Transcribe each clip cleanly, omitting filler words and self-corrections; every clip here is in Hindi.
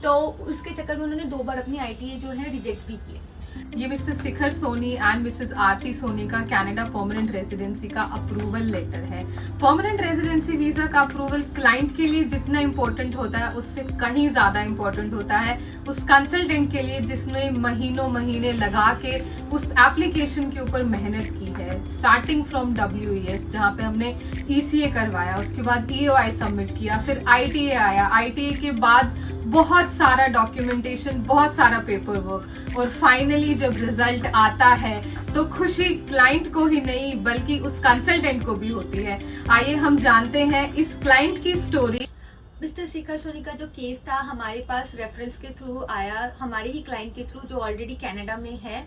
तो उसके चक्कर में उन्होंने 2 बार अपनी ITA जो है रिजेक्ट भी किए। ये Mr Shikhar Soni and Mrs Aarti Soni का कनाडा परमानेंट रेजिडेंसी का अप्रूवल लेटर है। परमानेंट रेजिडेंसी वीजा का अप्रूवल क्लाइंट के लिए जितना इंपॉर्टेंट होता है उससे कहीं ज्यादा इंपॉर्टेंट होता है उस कंसल्टेंट के लिए जिसने महीनों महीने लगा के उस एप्लीकेशन के ऊपर मेहनत की है, स्टार्टिंग फ्रॉम WES जहाँ पे हमने ECA करवाया, उसके बाद EOI सबमिट किया, फिर ITA आया, ITA के बाद बहुत सारा डॉक्यूमेंटेशन, बहुत सारा पेपर वर्क, और फाइनली जब रिजल्ट आता है तो खुशी क्लाइंट को ही नहीं बल्कि उस कंसल्टेंट को भी होती है। आइए हम जानते हैं इस क्लाइंट की स्टोरी। मिस्टर शिखर सोनी का जो केस था हमारे पास रेफरेंस के थ्रू आया, हमारे ही क्लाइंट के थ्रू जो ऑलरेडी कनाडा में है,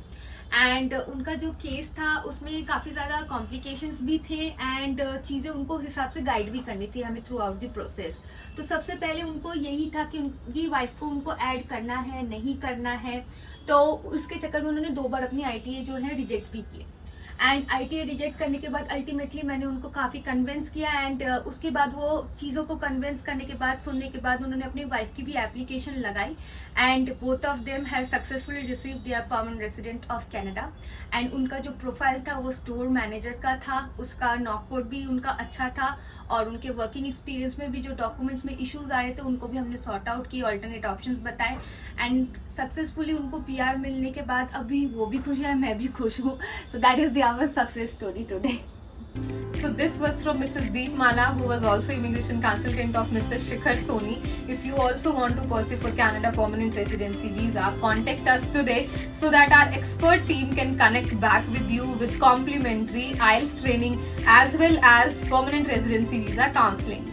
एंड उनका जो केस था उसमें काफ़ी ज़्यादा कॉम्प्लिकेशंस भी थे एंड चीज़ें उनको उस हिसाब से गाइड भी करनी थी हमें थ्रू आउट द प्रोसेस। तो सबसे पहले उनको यही था कि उनकी वाइफ को उनको ऐड करना है नहीं करना है, तो उसके चक्कर में उन्होंने 2 बार अपनी ITA जो है रिजेक्ट भी किए। एंड ITA रिजेक्ट करने के बाद अल्टीमेटली मैंने उनको काफ़ी कन्विंस किया एंड उसके बाद वो चीज़ों को कन्विंस करने के बाद, सुनने के बाद उन्होंने अपनी वाइफ की भी एप्लीकेशन लगाई and both of them have successfully receive there permanent resident of Canada. And उनका जो प्रोफाइल था वो स्टोर मैनेजर का था, उसका नॉकपोर्ट भी उनका अच्छा था और उनके वर्किंग एक्सपीरियंस में भी जो डॉक्यूमेंट्स में इश्यूज आ रहे थे उनको भी हमने सॉर्ट आउट किए, ऑल्टरनेट ऑप्शंस बताए एंड सक्सेसफुली उनको PR मिलने के बाद अभी वो भी खुश है, मैं भी खुश हूँ। So that is our success story today. So this was from Mrs. Deepmala, who was also immigration consultant of Mr. Shikhar Soni. If you also want to pursue for Canada permanent residency visa, contact us today so that our expert team can connect back with you with complimentary IELTS training as well as permanent residency visa counseling.